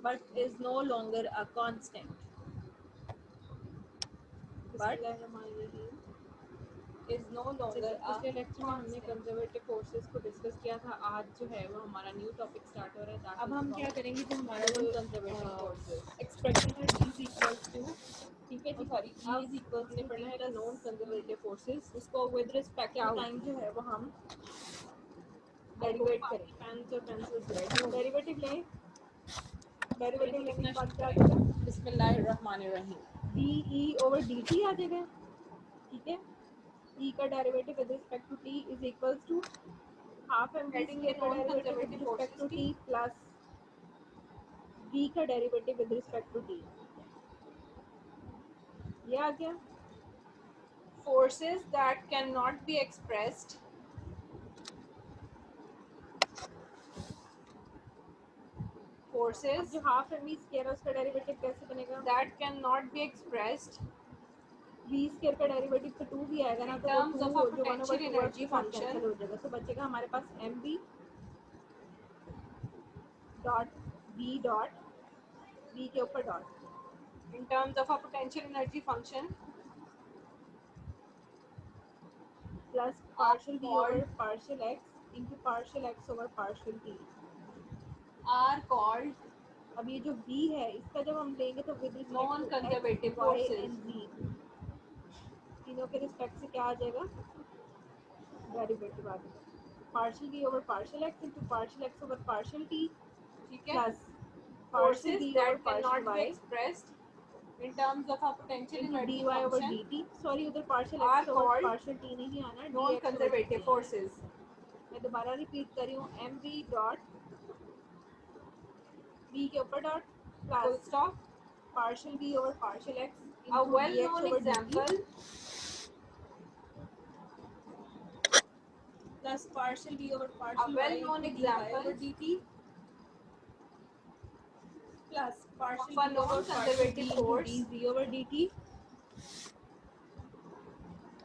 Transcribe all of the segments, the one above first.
but is no longer a constant. But is no longer a पिछले lecture में हमने constant. Conservative forces को discuss किया था। आज जो है वो हमारा न्यू टॉपिक स्टार्ट हो रहा है। That अब is हम क्या about करेंगे जो हमारा जो non-conservative forces। एक्सप्रेशन है E इज इक्वल टू, ठीक है जी, सॉरी, E अब इज इक्वल हमने टू पढ़ना टी है कि प्लस नॉन कंजर्वेटिव फोर्सेस उसको विद रिस्पेक्ट क्या टू होती टाइम जो है वो हम हैं। डेरिवेट करेंगे। पेन्स और पेंसिल्स रेडी। डेरिवेटिव लें, डेरिवेटिव लेने के बाद क्या आ करें। जाएगा, बिस्मिल्लाहिर्रहमानिर्रहीम। D E over D T आ जाएगा, ठीक है। ई का derivative with respect to T is equals to half m v heading है स्क्वायर का non derivative with conservative respect forces to की। टी प्लस वी का derivative with respect to T, ये आ गया। Forces that can not be expressed अब forces जो half m v square है उसका डेरिवेटिव कैसे बनेगा, that cannot be expressed v square का डेरिवेटिव तो टू भी आएगा ना, in तो वो terms टू of a जो वन ओवर potential टू है उसके energy साथ function कैंसिल हो जाएगा, तो बचेगा हमारे पास M we dot we dot we के ऊपर dot in terms of a potential energy function plus are partial V called over partial x into partial x over partial T. are called अब ये जो v है इसका जब हम लेंगे तो with respect to non-conservative x y forces। And v तीनों के रिस्पेक्ट से क्या आ जाएगा, डेरिवेटिव आ जाएगा। Partial v over partial x into partial x over partial t ठीक है। Plus partial Forces v over that partial cannot be y expressed in terms of a potential into d energy y over function d t, sorry उधर partial are x over called partial t नहीं आना, d x over D t non-conservative आना। forces। मैं दोबारा repeat कर रही हूँ, M we dot we के ऊपर dot Full plus stop। Partial v over partial x A into d x well-known over D t example plus partial v over a partial y well-known into d y example over D t plus of partial a v over partial d non-conservative into d force v over D t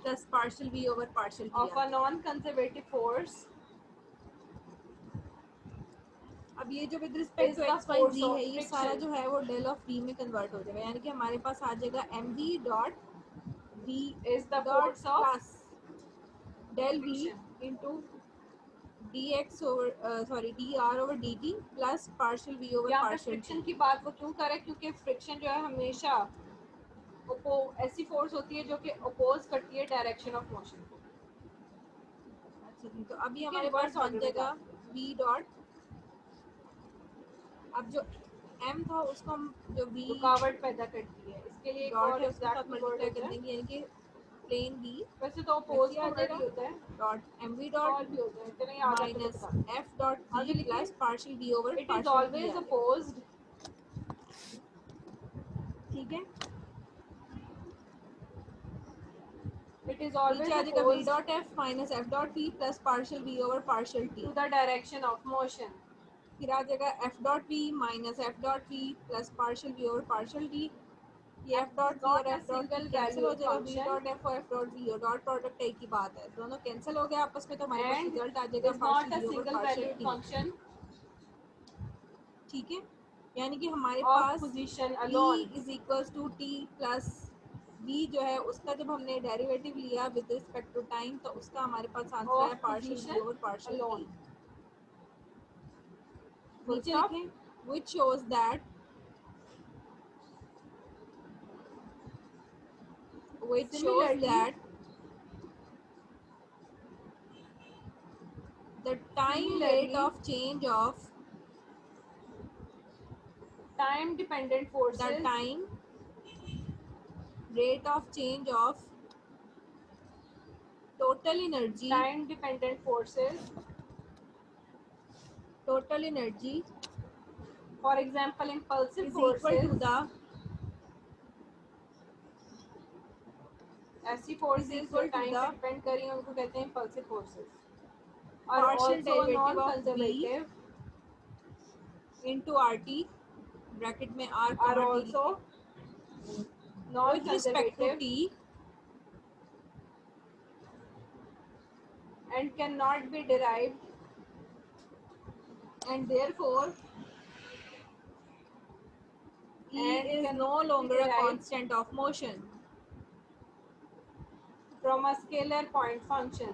plus partial v over partial t of आ a जाएगा। non-conservative force अब ये जो विद respect is to the x y force जी of है ये सारा friction। जो है वो डेल ऑफ वी में कन्वर्ट हो जाएगा, यानी कि हमारे पास आ जाएगा m we dot v is the dot force of plus del v friction। Into d x over sorry d r over D t plus partial v over यहाँ पे पार्शियल टी। फ्रिक्शन की बात वो क्यों करें, क्योंकि फ्रिक्शन जो है हमेशा ऐसी फोर्स होती है जो कि अपोज करती है डायरेक्शन ऑफ मोशन को। अच्छा जी, तो अभी ठीक है, हमारे रिवर्स पास बन ऑर्डर में जाएगा जाते हैं। वी डॉट, अब जो m था उसको हम जो v रुकावट पैदा करती है, इसके लिए एक डॉट और है उसके साथ एग्जैक्टली वर्ड मल्टीप्लाई कर होता है। देंगे, यानी कि प्लेन v वैसे तो वैसे अपोज ही आ का वर्ड जाएगा ही होता है, डॉट एम वी और डॉट भी होता है, चलिए याद आपको तो माइनस बता दें। एफ डॉट आगे v लिखिए, plus partial v over it is partial t always आ जाएगा, अपोज्ड ठीक है। इट इज नीचे ऑलवेज आ जाएगा v opposed dot F minus F dot v plus partial v over partial t, to the direction of motion. फिर आ जाएगा F dot v minus F dot v plus partial v over partial t। ये F F is dot we और not a F dot T single cancel हो valued जाएगा, we function dot F और F dot we और dot product एक ही बात है, दोनों कैंसिल हो गया आपस में, तो हमारे पास एंड रिजल्ट आ जाएगा is not partial a v over single partial valued t, function ठीक है। यानी कि हमारे ऑफ पास पोजीशन v अलोन। Is equals to t plus v जो है उसका जब हमने डेरिवेटिव लिया विद रिस्पेक्ट टू टाइम तो उसका हमारे पास आंसर है of partial v position over partial t. Alone. Full नीचे स्टॉप। लिखें which shows that similarly the time rate similarly of change of time dependent the forces time rate of change of total energy time dependent forces total energy for example impulsive is equal to forces, the ऐसी is forces जो equal to time पे the depend कर रही हैं उनको कहते हैं impulsive forces. और partial also derivative non of v conservative into rt bracket में r r comma t also लिखें non with respect to conservative t and can not be derived and therefore E And is cannot no be longer a derived constant of motion. from a scalar point function.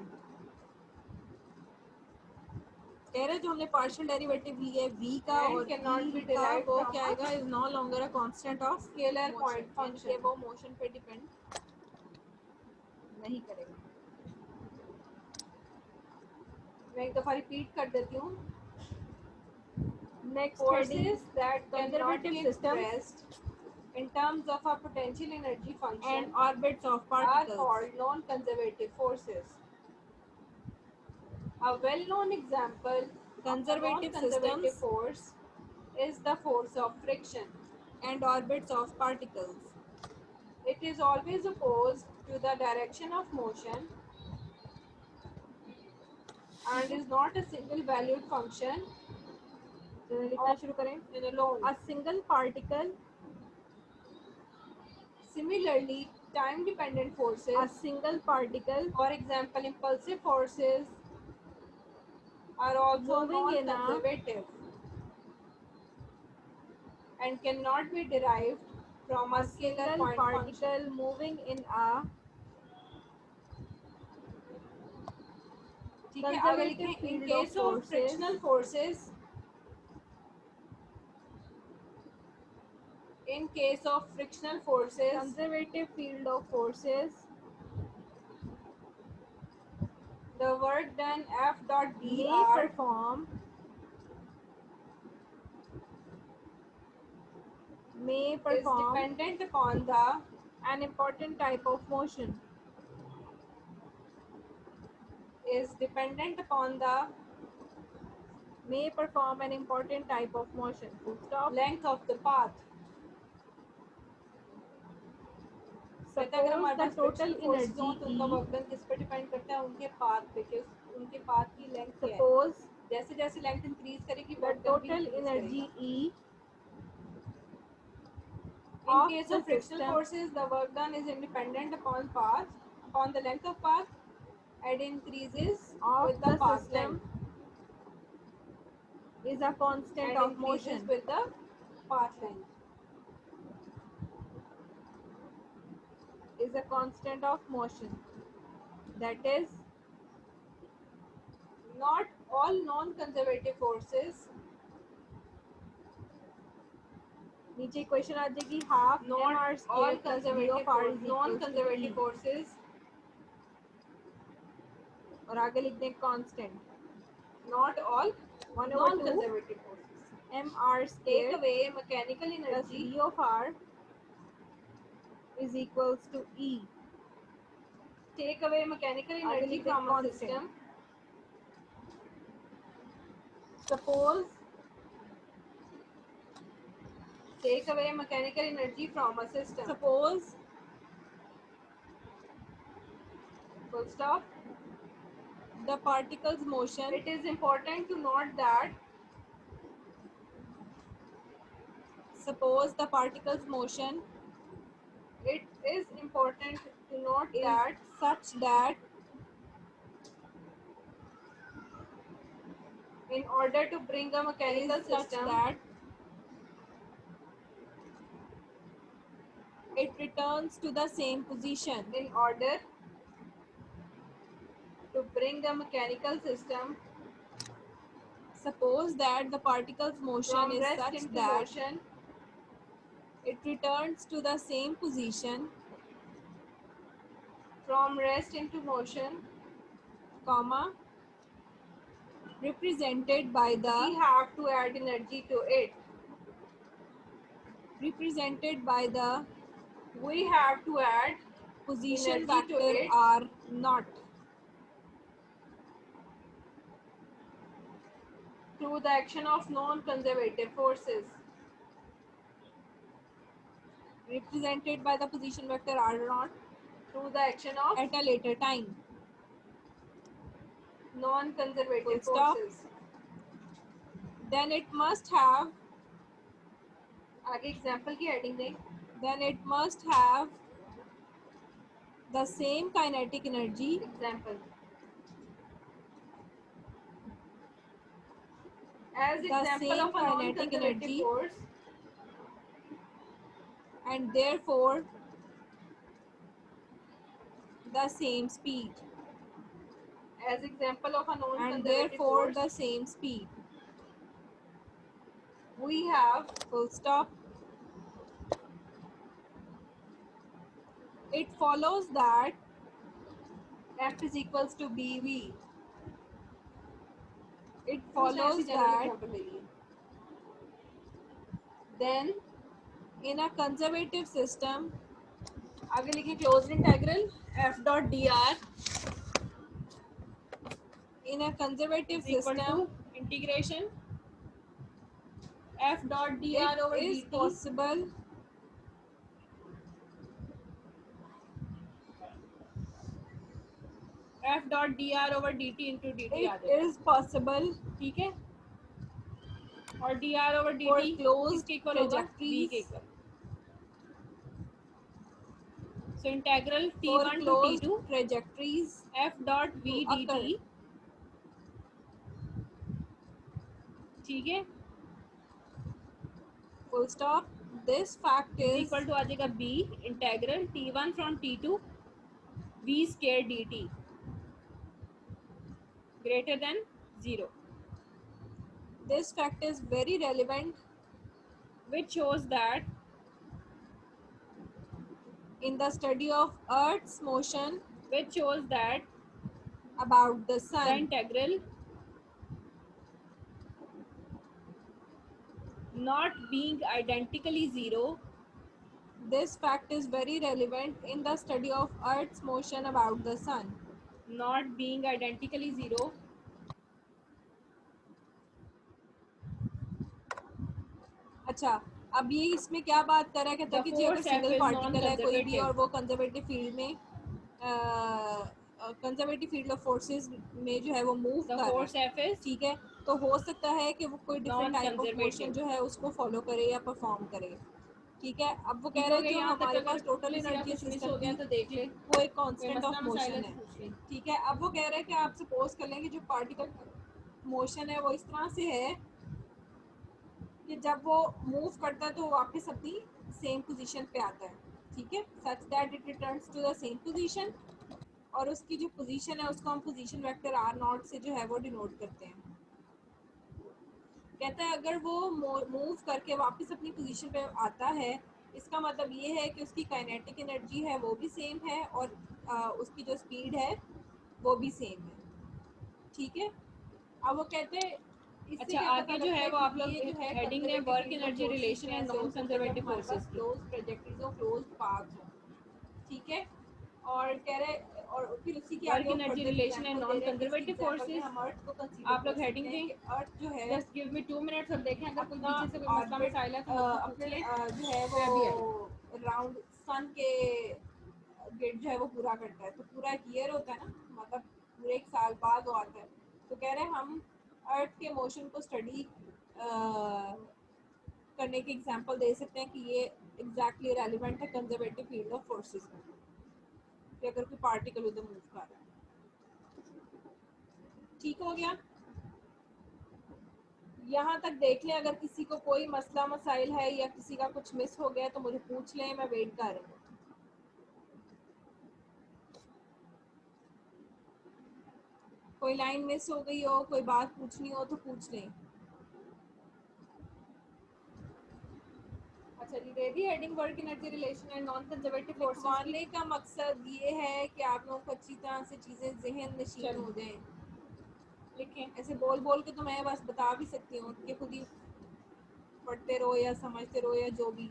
कह रहे जो हमने partial derivative लिए v का And और cannot e be का, derived वो from क्या a आएगा, is no longer a constant of scalar point motion, यानी कि function. वो मोशन पे डिपेंड नहीं करेगा. मैं एक दफा रिपीट कर देती हूँ. Next Forces heading, that cannot conservative be systems expressed in terms of a potential energy function and orbits of are particles. called non-conservative forces. A well-known example of a Conservative non-conservative systems force is the force of friction. and orbits of particles. It is always opposed to the direction of motion and is not a single valued function तो लिखना शुरू करें. in alone. A single particle, Similarly, time-dependent forces, a single particle for example, impulsive forces, are also moving in a non-conservative and cannot be derived from a scalar single point function. particle moving in a ठीक है, आगे लिखते conservative हैं. In field of case of forces, frictional forces, in case of frictional forces, conservative field of forces the work done F dot may dr perform is dependent upon the an important type of motion. is dependent upon the May perform an important type of motion. Full stop. length of the path. कहता है अगर Suppose हमारे the pass total frictional forces हो energy तो उनका E. Work done किस पे depend करता है? उनके पाथ पे, कि उनके पाथ की लेंथ क्या है. Suppose जैसे जैसे लेंथ इंक्रीज करेगी the वर्क डन भी total इंक्रीज energy करेगा. E In of case the of frictional system forces, the work done is independent upon path, upon the length of path, and increases of with the the path system length is a constant and of increases motion. with the path length. Is a constant of motion. That is, Not all non-conservative forces, नीचे equation आ जाएगी half not mr all square plus v conservative of r is equals to non-conservative E. forces, और आगे लिख दें constant not all 1/2 non-conservative forces. mr Take square away mechanical plus energy. v of r is equals to E. Take away mechanical आगे energy लिख दें from a constant. system. Suppose Take away mechanical energy from a system. suppose Full stop. the particle's motion It is important to note that suppose the particle's motion it is important to note is that such that in order to bring a mechanical is such system, that it returns to the same position. in order to bring a mechanical system Suppose that the particle's motion from is rest such into that motion it returns to the same position, from rest into motion, comma, represented by we the have to add energy to it. represented by the We have to add position energy to vector it r naught. through the action of non-conservative forces. Represented by the position vector r naught Through the action of at a later time. non-conservative Full stop. forces. Then it must have आगे example की heading दें. then it must have the same kinetic energy Example. As the example same of a kinetic non-conservative energy force, and therefore the same speed, as example of a and non-conservative therefore force the same speed. we have Full stop. It follows that F is equals to BV. it उसने ऐसी follows general that example ले ली then in a conservative system आगे लिखिए closed integral F dot dr in a conservative is equal to system integration F dot it dr over is dt possible F dot dr over dt into dt it आ जाएगा is possible ठीक है और dr over for dt closed किसके equal होगा v trajectories के equal so integral for t1 to closed t2 trajectories F dot v to dt occur. ठीक है Full stop. This fact is is equal to आ जाएगा b integral t1 from t2 v square dt greater than 0 this fact is very relevant which shows that in the study of Earth's motion about the the sun. integral not being identically 0 This fact is very relevant in the study of Earth's motion about the sun. not being identically 0 अच्छा, अब ये इसमें क्या बात कर रहा है, कहता the है कि जी अगर force F single is particle है कोई भी और non-conservative वो कंजर्वेटिव फील्ड में कंजर्वेटिव फील्ड ऑफ फोर्सेस में जो है वो मूव the कर रहा force है, F is ठीक है, तो हो सकता है कि वो कोई different type of motion non-conservative जो है उसको फॉलो करे या परफॉर्म करे, ठीक है। अब वो कह ठीक रहे हो हैं गया जो यहाँ तक हमारे अगर पास टोटल किसी का एनर्जी कुछ मिस सिस्टम हो गया की तो देख ले वो एक कोई कांस्टेंट मसला ऑफ मसाइल है मोशन तो है, पूछ ले ठीक है। अब वो कह रहे हैं कि आप सपोज कर लें कि जो पार्टिकल मोशन है वो इस तरह से है कि जब वो मूव करता है तो वो वापस अपनी सेम पोजीशन पे आता है, ठीक है, such that it returns to the same position, और उसकी जो पोजीशन है उसको हम पोजीशन वेक्टर आर नॉट से जो है वो डिनोट करते हैं। कहता है अगर वो मूव करके वापस अपनी पोजीशन पे आता है, इसका मतलब ये है कि उसकी काइनेटिक एनर्जी है वो भी सेम है और उसकी जो स्पीड है वो भी सेम है, ठीक है। अब वो कहते हैं इससे अच्छा क्या पता आगे जो लगता है है वो कि आप लोग ये जो है हेडिंग ने conservative work field of energy forces relation में एंड ऐसे हो नॉन सकते हैं जब कंजर्वेटिव हमारे फोर्सेस पास की क्लोज ट्रेजेक्टरीज और क्लोज पाथ्स हों, ठीक है। और कह रहे और फिर उसी के वर्क आगे वो energy further relation and example they non रहे हैं कि इसकी कंजर्वेटिव एग्जांपल में फोर्सेस हम अर्थ को कंसीडर आप कर लोग हेडिंग सकते हैं दें कि अर्थ जो है जस्ट गिव मी 2 मिनट्स और देखें अगर कोई अपना पीछे से कोई मसला ऑर्बिट मसाइल है तो मुझसे पूछ अपने लें जो है मैं भी आई वो राउंड सन के गेट जो है वो पूरा करता है, तो पूरा एक ईयर होता है ना, मतलब पूरे एक साल बाद वो आता है। तो कह रहे हैं हम अर्थ के मोशन को स्टडी करने की एग्जांपल दे सकते हैं कि ये एग्जैक्टली रेलिवेंट है कंजर्वेटिव फील्ड ऑफ फोर्सेस में, कि अगर कोई पार्टिकल उधर मूव कर रहा है, ठीक हो गया। यहाँ तक देख लें, अगर किसी को कोई मसला मसाइल है या किसी का कुछ मिस हो गया तो मुझे पूछ लें, मैं वेट कर रही हूँ। कोई लाइन मिस हो गई हो, कोई बात पूछनी हो तो पूछ लें। अच्छा जी दे दी heading work energy relation and non conservative forces की लिखवाने का मकसद ये है कि आप लोगों को अच्छी तरह से चीज़ें जहन नशीन हो जाएं। लिखें ऐसे बोल बोल के तो मैं बस बता भी सकती हूँ कि खुद ही पढ़ते रहो या समझते रहो या जो भी,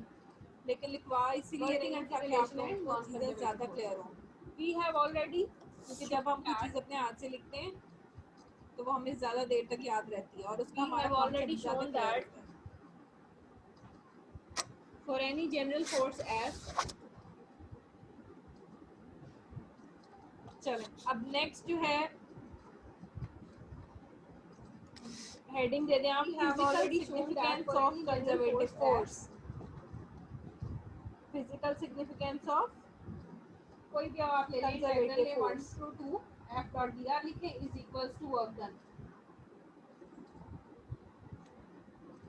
लेकिन लिखवा इसीलिए वर्क रही हूँ एनर्जी ताकि आप रिलेशन लोगों एंड को नॉन चीज़ें ज़्यादा कंजर्वेटिव क्लियर हों, फोर्सेस वी हैव ऑलरेडी क्योंकि जब हम कोई चीज़ अपने हाथ से लिखते हैं तो वो हमें ज़्यादा देर तक याद रहती है और उसका We हमारा have already कॉन्सेप्ट ज़्यादा shown क्लियर that होता है। for any general force F चलें, अब नेक्स्ट जो है हेडिंग दे दें आप, we have physical already shown that significance for of any general conservative force force. F physical significance of कोई भी आप ले लें इंटीग्रल कंजर्वेटिव ले 1 force. to 2 F dot dr लिखें is equals to work done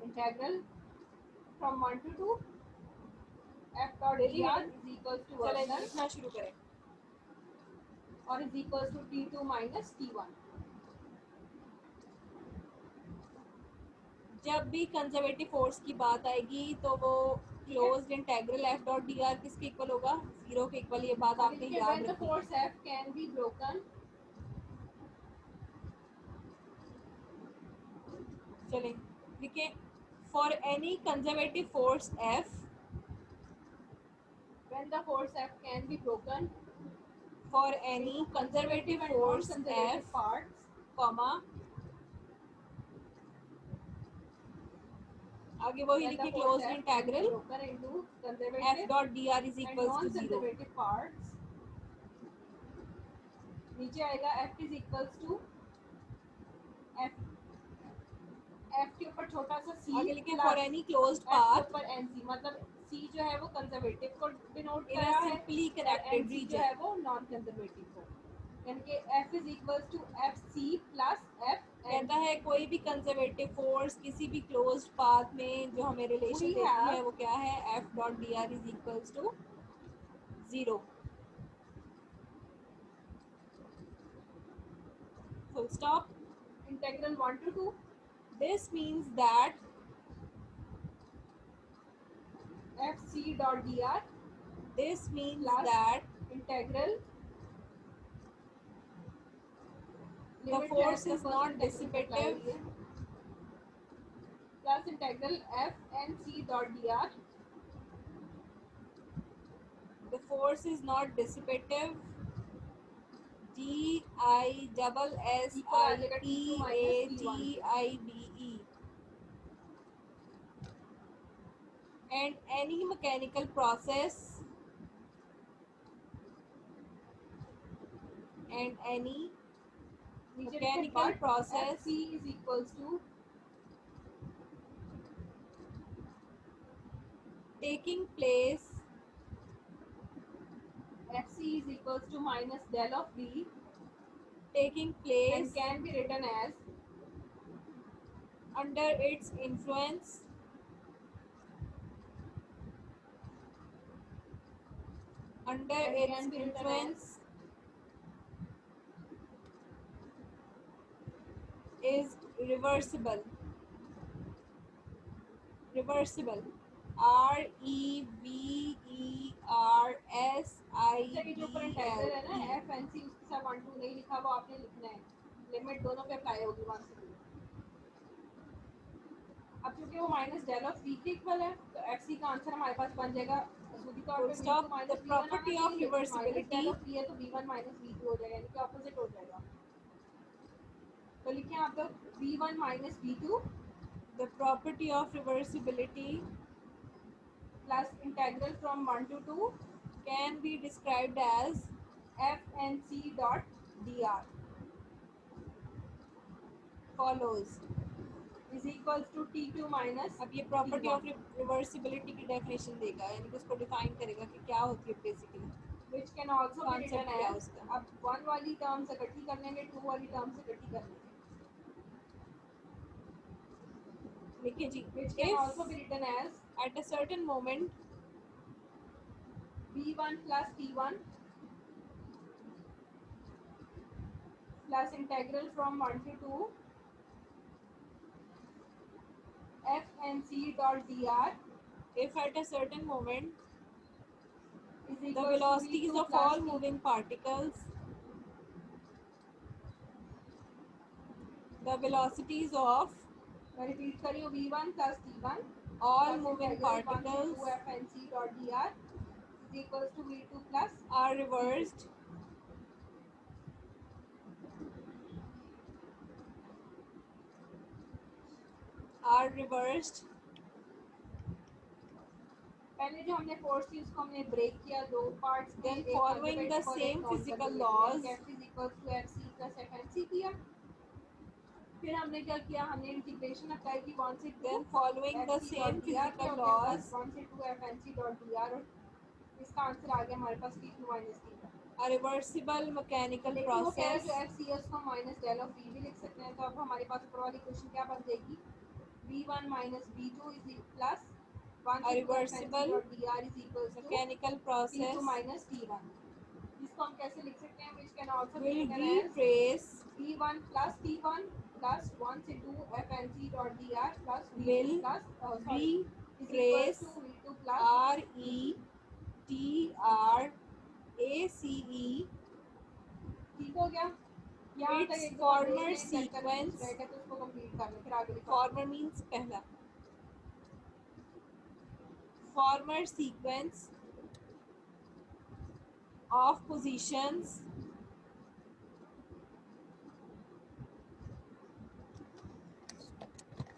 integral from 1 to 2 F dot ready dr है? Is equals to चलें work done लिखना शुरू करें। और is equals to T2 minus T1। जब भी कंजर्वेटिव फोर्स की बात आएगी तो वो closed integral F dot d are किसके इक्वल होगा? जीरो के इक्वल। ये बात आपने याद when the रखनी force है। F can be broken चलें लिखें, for any conservative force F, when the force F can be broken for any into conservative conservative and force non-conservative F, parts comma आगे वही when the लिखिए, force closed F can be integral broken into F conservative dot d r is and equals to zero. non-conservative parts। नीचे आएगा F is equals to F F के ऊपर छोटा सा C आगे लिखें, plus for any closed F के path ऊपर NC, मतलब C जो है वो कंजर्वेटिव को डिनोट इन कर अ रहा है सिंपली और कनेक्टेड NC जो रीजन। है वो नॉन कंजर्वेटिव को, यानी कि F is equals to FC plus F कहता है कोई भी कंजर्वेटिव फोर्स किसी भी क्लोज्ड पाथ में जो हमें रिलेशन We देती have- है वो क्या है? F dot d r is equals to zero, full stop. Integral 1 to 2 this means that, FC dot dr this means Plus that integral the force is not dissipative, plus integral F and C dot dr the force is not dissipative, D I double S Equal आ I जाएगा P T2 A minus T T1 I B E, and any mechanical process and any mechanical process FC is equals to taking place FC is equals to minus del of V taking and place can be written as under its influence under And its can be written influence is reversible, reversible, R E V E R S I अच्छा, ये B जो ऊपर L integral है ना E, F N सी, उसके साथ 1 2 नहीं लिखा, वो आपने लिखना है, लिमिट दोनों पे अप्लाई होगी 1 से 2। अब क्योंकि वो माइनस डेल ऑफ वी के इक्वल है तो एफ सी का आंसर हमारे पास बन जाएगा सूदी तौर full पे stop। v2 The minus v1 आना property चाहिए, of लेकिन minus reversibility, del of v है तो v1 माइनस v2 हो जाएगा, यानी कि ऑपोजिट हो जाएगा। तो लिखिए आप लोग v1 minus v2 the property of reversibility plus integral from 1 to 2 can be described as F N C dot dr follows। Is equals to T2 minus अब ये प्रॉपर्टी ऑफ रिवर्सिबिलिटी की डेफिनेशन देगा, यानी कि उसको डिफाइन करेगा कि क्या होती है basically, which can also be Concept written क्या as, उसका? अब 1 वाली टर्म से इकट्ठी कर लेंगे, 2 वाली टर्म से इकट्ठी कर लेंगे, लिखिए जी, which can if also be written as at a certain moment v1 plus t1 plus integral from 1 to 2 f and c dot dr if at a certain moment is the equals velocities to v2 of plus all moving particles, the velocities of मैं repeat कर रही हूँ, v1 plus t1 all plus moving integral 1 to particles 2 f and c dot dr is equals to v2 plus are reversed are reversed पहले जो हमने force थी उसको हमने ब्रेक किया दो पार्ट्स में, then एक following the conservative और एक same physical non-conservative, laws, f is equals to fc plus fnc किया। फिर हमने क्या किया, हमने इंटीग्रेशन अप्लाई की 1 से 2 then following the same physical laws 1 से 2 fnc डॉट dr, और इसका आंसर आ गया हमारे पास t2 minus t1। a reversible mechanical लेकिन वो कह रहे process जो एफ सी है उसको माइनस डेल ऑफ वी भी लिख सकते हैं, तो अब हमारे पास ऊपर वाली क्वेश्चन क्या बन जाएगी, v1 minus v2 is plus a reversible dr is equals to mechanical T2 process minus T1, जिसको हम कैसे लिख सकते हैं, which can also be will written as retrace V1 plus T1 plus 1 into Fnc dot dr plus will V2 plus sorry is equals retrace to V2 plus R E T R A C E ठीक हो गया। यहाँ तक its एक former sequence. रह गया तो उसको कंप्लीट कर लो, फिर आगे लिखो। Former means पहला, former sequence of positions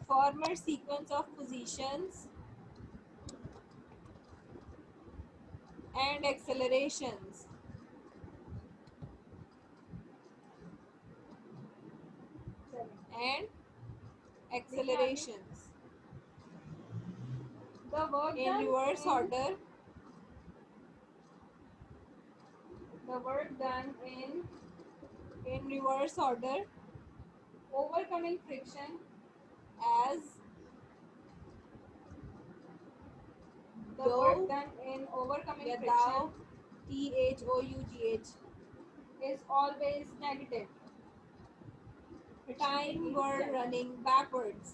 former sequence of positions and accelerations and accelerations The work in done reverse order the work done in reverse order overcoming friction as the work though done in overcoming या friction THOUGH is always negative. time were running backwards.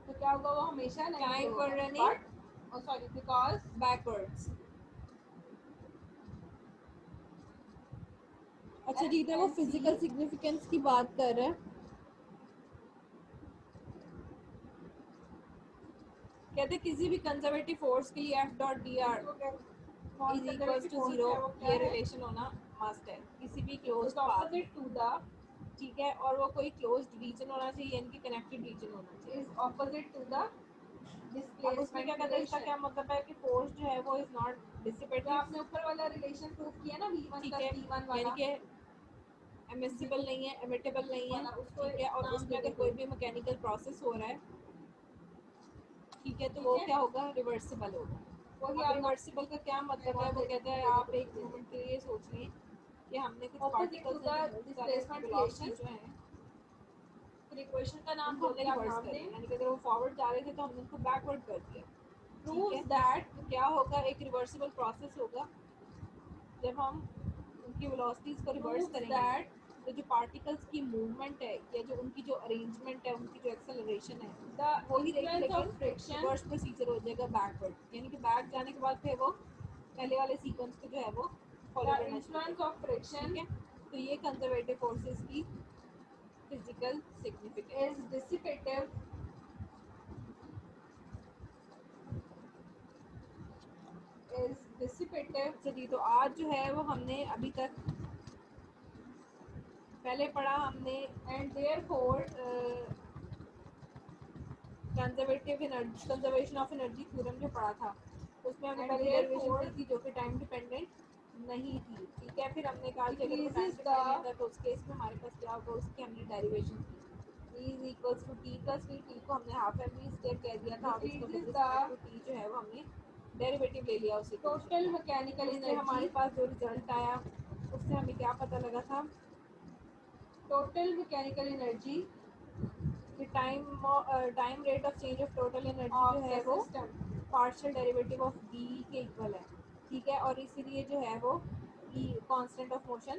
तो क्या होगा, वो हमेशा Time negative were होगा, running but oh sorry because backwards. अच्छा जी, इधर वो फिजिकल सिग्निफिकेंस की बात कर रहे हैं। कहते किसी भी कंजर्वेटिव फोर्स के लिए F dot d r is equals to 0, ये रिलेशन होना मस्ट है किसी भी क्लोज्ड पाथ में, opposite to the ठीक है, और वो कोई क्लोज्ड रीजन होना चाहिए यानी कि कनेक्टेड रीजन होना चाहिए। is opposite to the अब उसमें क्या कहते हैं, इसका क्या मतलब है कि फोर्स जो है वो इज नॉट जो डिसिपेटिव, आपने ऊपर वाला रिलेशन प्रूव किया ना V1 ठीक plus है, T1 यानी वाला, कि एमिसिबल नहीं है, एमिटेबल नहीं है, वाला, उसको ठीक है, और नाम उसमें दे अगर दो कोई भी मैकेनिकल प्रोसेस हो रहा है, ठीक है, तो वो ठीक है? क्या होगा, रिवर्सिबल होगा। वही अब आप रिवर्सिबल का क्या मतलब है, वो कहता है आप एक मोमेंट के लिए सोच लें कि हमने कुछ opposite to पार्टिकल्स the हैं जो मूव कर रहे हैं, उसकी displacement वेलोसिटी relation, जो है, फिर इक्वेशन का नाम उनको हमने भी आप रिवर्स नाम कर दें, दिया, यानी कि अगर वो फॉरवर्ड जा रहे थे तो हमने उनको बैकवर्ड कर दिया, ठीक है। proves that तो क्या होगा, एक रिवर्सिबल प्रोसेस होगा जब हम उनकी वेलोसिटीज को रिवर्स proves करेंगे, that तो जो पार्टिकल्स की मूवमेंट है या जो उनकी जो अरेंजमेंट है, उनकी जो एक्सेलरेशन है, the वही रहेगी, influence of लेकिन friction रिवर्स प्रोसीजर हो जाएगा बैकवर्ड, यानी कि बैक जाने के बाद फिर वो पहले वाले सीक्वेंस को जो है वो फॉलो the करना शुरू influence करेगा, of friction ठीक है। तो ये कंजर्वेटिव फोर्सेस की फिजिकल सिग्निफिकेंस। is dissipative अच्छा जी, तो आज जो है वो हमने अभी तक पहले पढ़ा हमने and therefore conservation of energy theorem जो पढ़ा था, उसमें हमने And पहले therefore डेरिवेशन की थी जो कि टाइम डिपेंडेंट नहीं थी, ठीक है। फिर हमने कहा कि अगर वो टाइम decreases डिपेंडेंट the है तो उस केस में हमारे पास क्या होगा, उसकी हमने डेरिवेशन की, E is equals to t plus v, t को हमने हाफ एम वी स्क्वायर कह दिया था, अब इसका with decreases respect to the t जो है वो हमने डेरिवेटिव ले लिया उसी total mechanical उससे हमारे energy, पास जो रिजल्ट आया उससे हमें क्या पता लगा था total mechanical energy कि time rate of change of total energy of जो the है वो system partial derivative of D के इक्वल है, ठीक है, और इसीलिए जो है वो कांस्टेंट ऑफ मोशन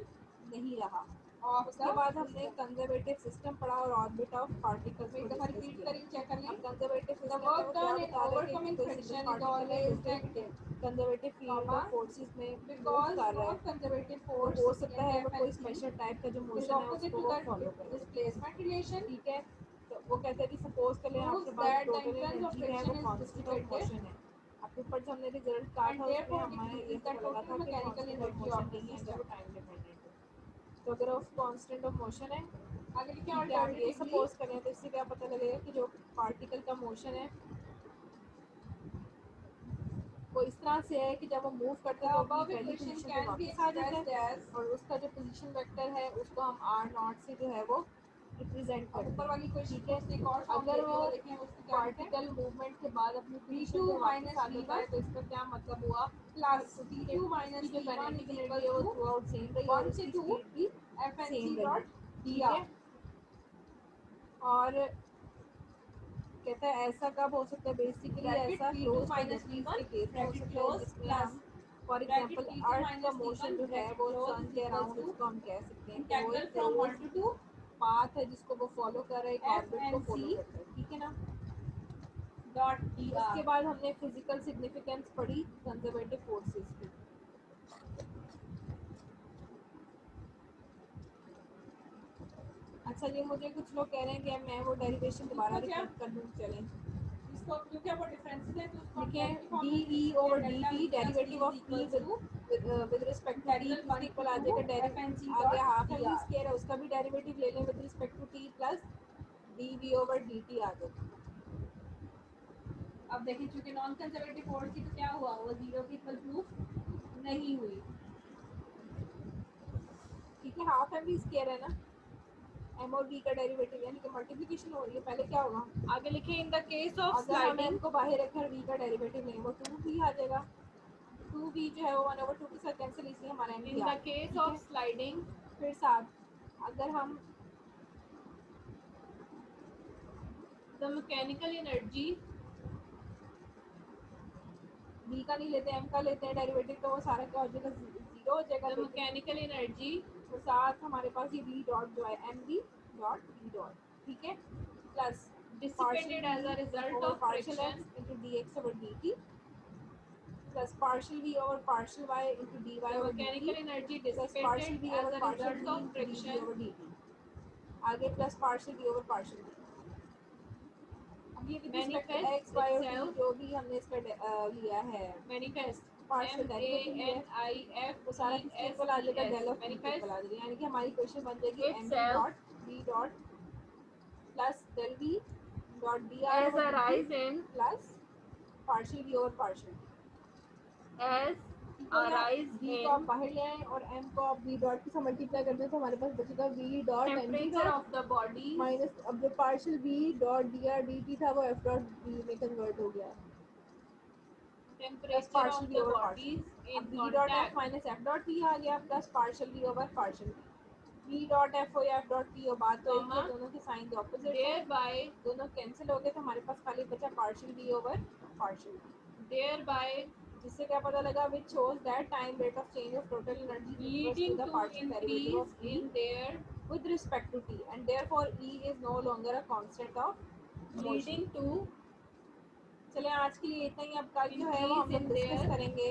नहीं रहा। of उसके the बाद हमने system. कंजर्वेटिव सिस्टम पढ़ा और ऑर्बिट ऑफ पार्टिकल्स मैं को एक दफा डिस्कस रिपीट किया। करके चेक कर अब लें, कंजर्वेटिव the सिस्टम में work वो क्या done in बता रहे थे कि overcoming कोई सिंगल friction is पार्टिकल है जो always कि negative, conservative field comma of forces में मूव because कर रहा है, non-conservative तो force हो सकता है in वो कोई F and C special type का जो is मोशन है opposite उसको to वो the फॉलो करे, displacement relation, ठीक है। तो वो कहते हैं कि सपोज कर लें आपके proves pass that the total influence of energy है वो friction is constant of dissipative motion है। आपके ऊपर जो हमने रिजल्ट कहा and था उसमें therefore हमारे ये decreases the पता लगा total था कि mechanical constant of energy motion of the नहीं है अगर system. वो टाइम डिपेंडेंट है, तो अगर वो कांस्टेंट ऑफ मोशन है, आगे लिखें ठीक है, हम ये alternatively सपोज करें तो इससे क्या पता लगेगा कि जो पार्टिकल का मोशन है वो इस तरह से है कि जब वो मूव करता the है तो अपनी above पहली equation पोजीशन पे can be वापस आ जाता expressed है, as और उसका जो पोजीशन वेक्टर है उसको हम आर नॉट से जो है वो रिप्रेजेंट अब करते ऊपर हैं, वाली क्वेश्चन ठीक को है। उसने एक और फॉर्म दे अगर दी, वो वो देखें उसको क्या लिखें, पार्टिकल मूवमेंट के बाद अपनी पोजीशन v2 पे वापस minus आ जाता है v1 तो इसका क्या मतलब हुआ plus कि t2 इसकी minus जो t1 kinetic is energy equals है वो to थ्रू आउट सेम रही और 1 से उसकी 2 स्पीड भी F and सेम C रही, dot ठीक dr. है। और कहता है ऐसा कब हो सकता है, बेसिकली Bracket ऐसा V2 close minus conditions V1 के केस में हो bracket सकता है close जिसमें plus हम फॉर bracket एग्जांपल V2 अर्थ का minus मोशन V1 जो है bracket वो close सन is के equals अराउंड to उसको हम कह सकते हैं कि वो integral एक from 1 क्लोज to 2 पाथ है जिसको वो फॉलो कर रहा है, एक F ऑर्बिट को and फॉलो C करता है, ठीक है ना। dot उसके dr. बाद हमने फिजिकल सिग्निफिकेंस पढ़ी कंजर्वेटिव फोर्सेस की। अच्छा जी, मुझे कुछ लोग कह रहे हैं कि मैं वो डेरिवेशन दोबारा रिपीट कर दूं, चलें। इसको क्योंकि वो डिफरेंसेस है तो उसको हम देखिए डायरेक्टली फॉर्म डी में लिख ई सकते ओवर हैं d delta t v plus t derivative is of p equals to with respect to t integral किसके 1 to इक्वल आ 2 जाएगा, f and c आ dot गया half m v dr. Square है, उसका भी डेरिवेटिव ले लें with respect to t plus d v over D T आ जाएगा। अब देखिए चूंकि नॉन कंजर्वेटिव फोर्स थी तो क्या हुआ, वो जीरो की इक्वल प्रूफ नहीं हुई। ठीक है, हाफ एम वी स्क्वायर है ना, एम और बी का डेरिवेटिव यानी कि मल्टीप्लिकेशन हो रही है, पहले क्या होगा, आगे लिखिए इन द केस ऑफ अगर हम एम स्लाइडिंग को बाहर रखकर वी का डेरिवेटिव लें वो टू वी आ जाएगा, टू वी जो है वो वन ओवर टू के साथ कैंसिल, इसलिए हमारा एम भी इन आ द गया, केस ठीक ऑफ है। स्लाइडिंग फिर साथ अगर हम द मैकेनिकल एनर्जी बी का नहीं लेते एम का लेते हैं डेरिवेटिव, तो वो सारा क्या हो जाएगा, जीरो हो जाएगा। द लेकिन मैकेनिकल एनर्जी तो साथ हमारे पास ये वी डॉट जो है m we dot we dot, ठीक है, plus partial dissipated as v a result over of partial friction x into d x over D t plus partial v over partial y into d y the over D t mechanical energy plus dissipated partial v as over a partial result v of into d v friction over D t, आगे plus partial v over partial v. अब ये with respect to x manifests y और t itself जो भी हमने इसका लिया है manifest partial m a derivative लिया n है, i f वो e सारा किसके s इक्वल आ e जाएगा, s डेल ऑफ टी के इक्वल manifest आ जाएगा, यानी कि हमारी इक्वेशन बन जाएगी m v itself dot we dot plus del v dot d r as over a d t rise in plus partial v over partial, as ठीक हो a गया। rise वी को आप in बाहर ले आए और एम को आप वी डॉट के साथ मल्टीप्लाई कर दें तो हमारे पास बचेगा v dot m v temperature dot of the bodies minus, अब जो partial v dot d r d t था वो एफ डॉट वी में कन्वर्ट हो गया, plus temperature partial of v the over partial. bodies अब in v dot F contact minus F dot t आ गया plus partial v over partial v dot F हो या एफ डॉट टी हो, बात तो एक ही है, comma दोनों के साइन ऑपोजिट है, thereby दोनों कैंसिल हो गए तो हमारे पास खाली बचा partial v over partial, thereby जिससे क्या पता लगा which shows that time rate of change of total energy equals to leading द to partial derivative increase of E in their with respect to t and therefore e is no longer a constant of motion। leading to चले आज के लिए इतना ही, अब कल जो है वो हम increase लोग in डिस्कस their करेंगे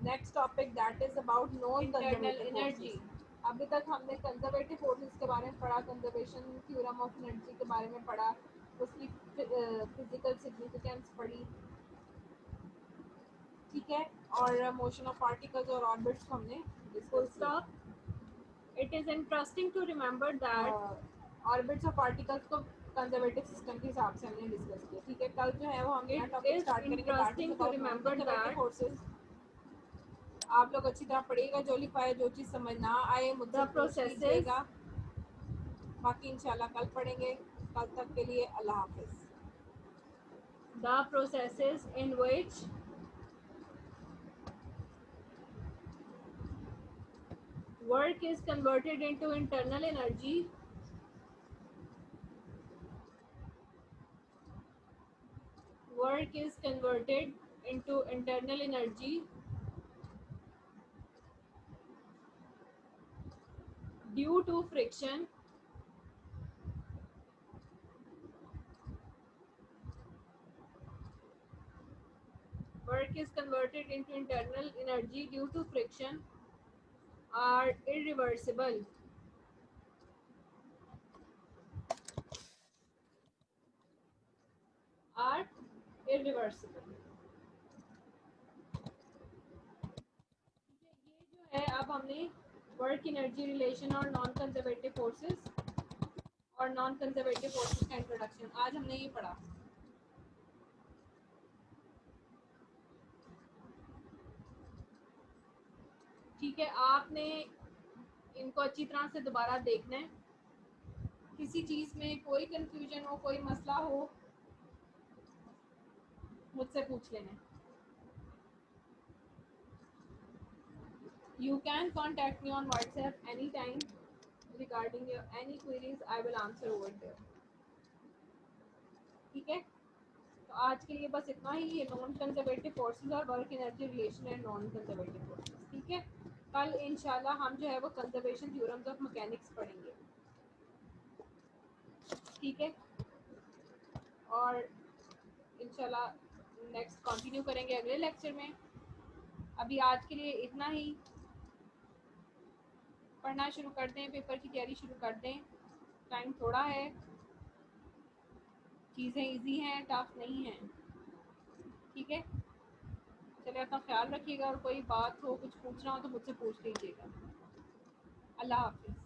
next topic that is about non internal conservative energy. Forces. अभी तक हमने कंजर्वेटिव फोर्सेस के बारे में पढ़ा, कंजर्वेशन थ्योरम ऑफ एनर्जी के बारे में पढ़ा, उसकी फिजिकल सिग्निफिकेंस पढ़ी, ठीक है, और मोशन ऑफ पार्टिकल्स और ऑर्बिट्स को हमने Full डिस्कस किया। stop. It is interesting to remember that orbits और पार्टिकल्स को कंजर्वेटिव सिस्टम के हिसाब से हमने डिस्कस किया, ठीक है। कल जो है वो हम नया it टॉपिक is स्टार्ट करेंगे that is interesting to about non remember conservative that forces. आप लोग अच्छी तरह पढ़िएगा, जो लिखा है जो चीज़ समझ ना आए मुझसे the पूछ processes लीजिएगा, बाकी इंशाल्लाह कल पढ़ेंगे। कल तक के लिए अल्लाह हाफिज़। in which work is converted into internal energy work is converted into internal energy due to friction work is converted into internal energy due to friction are irreversible are irreversible ये जो है अब हमने वर्क एनर्जी रिलेशन और non conservative forces और non conservative forces का introduction आज हमने ये पढ़ा। ठीक है, आपने इनको अच्छी तरह से दोबारा देखना है, किसी चीज़ में कोई कंफ्यूजन हो, कोई मसला हो, मुझसे पूछ लेना। You can contact me on WhatsApp anytime regarding your any queries. I will answer over there. ठीक है, तो आज के लिए बस इतना ही। ये नॉन कंजर्वेटिव फोर्सेस और work energy relation and non conservative forces, ठीक है। कल इंशाल्लाह हम जो है वो कंजर्वेशन थ्योरम्स ऑफ मैकेनिक्स पढ़ेंगे, ठीक है। और इंशाल्लाह नेक्स्ट कंटिन्यू करेंगे अगले लेक्चर में। अभी आज के लिए इतना ही। पढ़ना शुरू कर दें, पेपर की तैयारी शुरू कर दें। टाइम थोड़ा है, चीज़ें इजी हैं, टफ नहीं हैं, ठीक है। चलिए, अपना ख्याल रखिएगा और कोई बात हो, कुछ पूछना हो तो मुझसे पूछ लीजिएगा। अल्लाह हाफिज़।